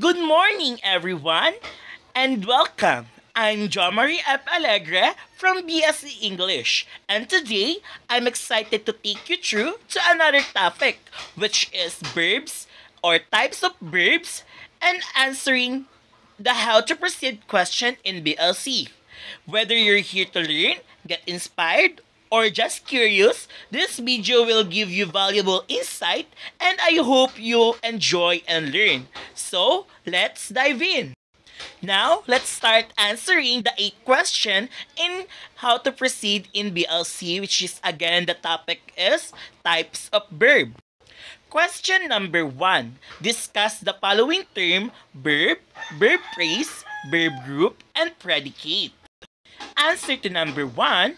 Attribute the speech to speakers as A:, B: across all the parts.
A: Good morning, everyone, and welcome. I'm Jomari F. Alegre from BSC English, and today I'm excited to take you through to another topic, which is verbs or types of verbs and answering the how to proceed question in BLC. Whether you're here to learn, get inspired, or just curious, this video will give you valuable insight and I hope you enjoy and learn. So, let's dive in. Now, let's start answering the 8th question in how to proceed in BLC, which is again the topic is types of verb. Question number 1. Discuss the following term verb, verb phrase, verb group, and predicate. Answer to number 1.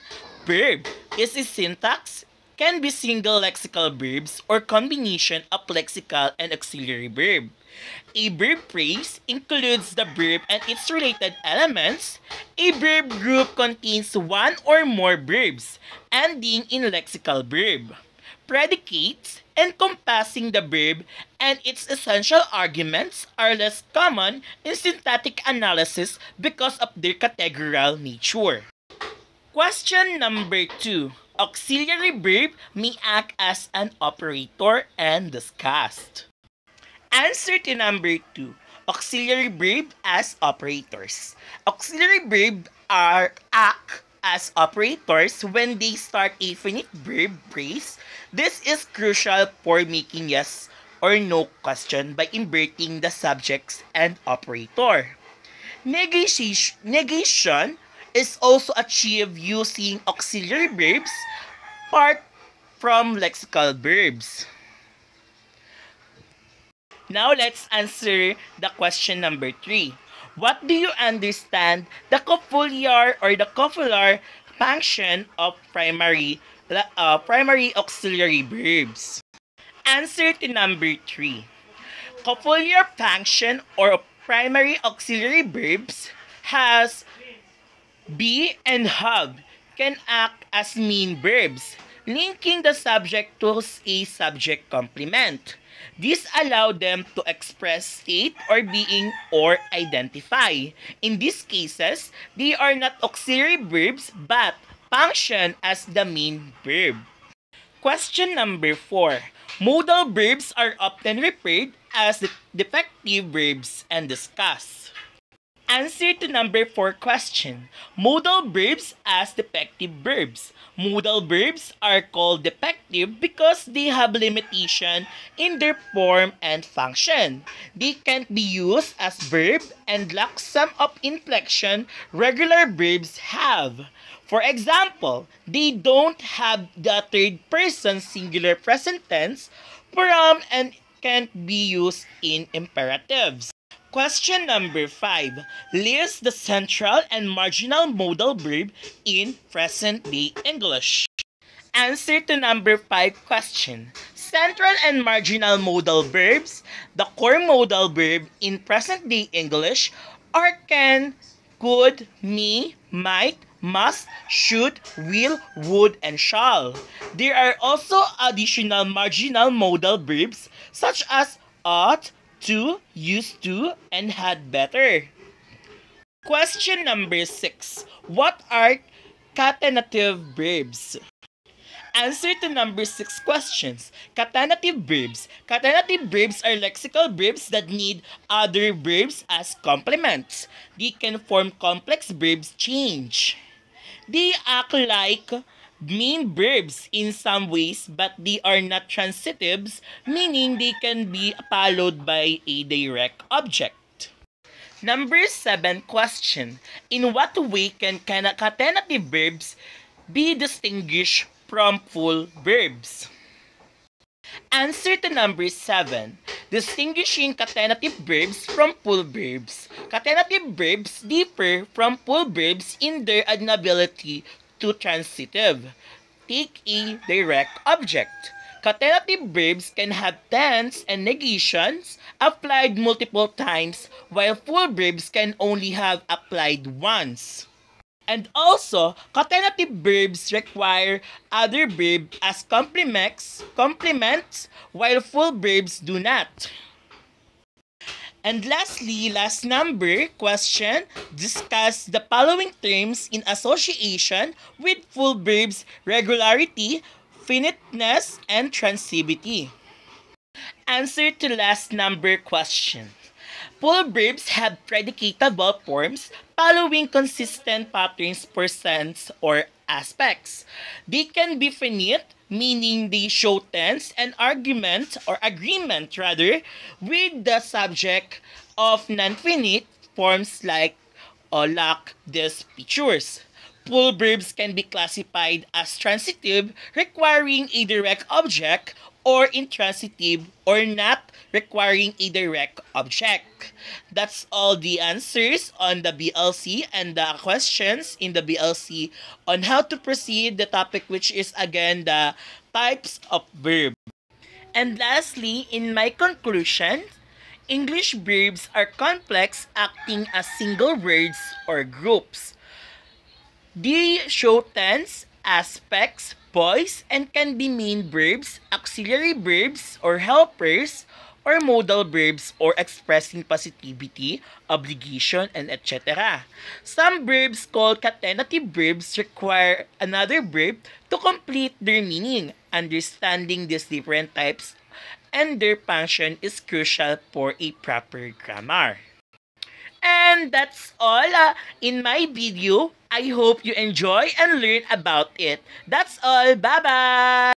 A: Verb is a syntax can be single lexical verbs or combination of lexical and auxiliary verb. A verb phrase includes the verb and its related elements. A verb group contains one or more verbs ending in lexical verb. Predicates encompassing the verb and its essential arguments are less common in syntactic analysis because of their categorical nature. Question number 2. Auxiliary verb may act as an operator and discussed. Answer to number 2. Auxiliary verb as operators. Auxiliary verb are act as operators when they start a finite verb phrase. This is crucial for making yes or no question by inverting the subjects and operator. Negation is also achieved using auxiliary verbs apart from lexical verbs. Now let's answer the question number 3. What do you understand the copular or the copular function of primary auxiliary verbs? Answer to number 3. Copular function or primary auxiliary verbs has be and have can act as mean verbs, linking the subject to a subject complement. This allow them to express state or being or identify. In these cases, they are not auxiliary verbs but function as the main verb. Question number 4. Modal verbs are often referred as defective verbs and discussed. Answer to number 4 question. Modal verbs as defective verbs. Modal verbs are called defective because they have limitation in their form and function. They can't be used as verb and lack some of inflection regular verbs have. For example, they don't have the third person singular present tense form and can't be used in imperatives. Question number 5. List the central and marginal modal verb in present-day English. Answer to number 5 question. Central and marginal modal verbs, the core modal verb in present-day English are can, could, may, might, must, should, will, would, and shall. There are also additional marginal modal verbs such as ought, to, used to, and had better. Question number 6. What are catenative verbs? Answer to number 6 questions. Catenative verbs. Catenative verbs are lexical verbs that need other verbs as complements. They can form complex verbs change. They act like main verbs in some ways, but they are not transitives, meaning they can be followed by a direct object. Number 7 question. In what way can catenative verbs be distinguished from full verbs? Answer to number 7. Distinguishing catenative verbs from full verbs. Catenative verbs differ from full verbs in their inability to transitive. Take a direct object. Catenative verbs can have tense and negations applied multiple times, while full verbs can only have applied once. And also, catenative verbs require other verb as complements, while full verbs do not. And lastly, last number question, discuss the following terms in association with full verbs: regularity, finiteness, and transitivity. Answer to last number question. Full verbs have predicated verb forms following consistent patterns for sense or aspects. They can be finite, meaning they show tense and argument or agreement rather with the subject of non-finite forms like or lack these features. Full verbs can be classified as transitive, requiring a direct object, or intransitive, or not requiring a direct object. That's all the answers on the BLC and the questions in the BLC on how to proceed the topic, which is again the types of verb. And lastly, in my conclusion, English verbs are complex acting as single words or groups. They show tense, aspects, voice, and can be main verbs, auxiliary verbs or helpers, or modal verbs or expressing positivity, obligation, and etc. Some verbs called catenative verbs require another verb to complete their meaning. Understanding these different types and their function is crucial for a proper grammar. And that's all in my video. I hope you enjoy and learn about it. That's all. Bye-bye!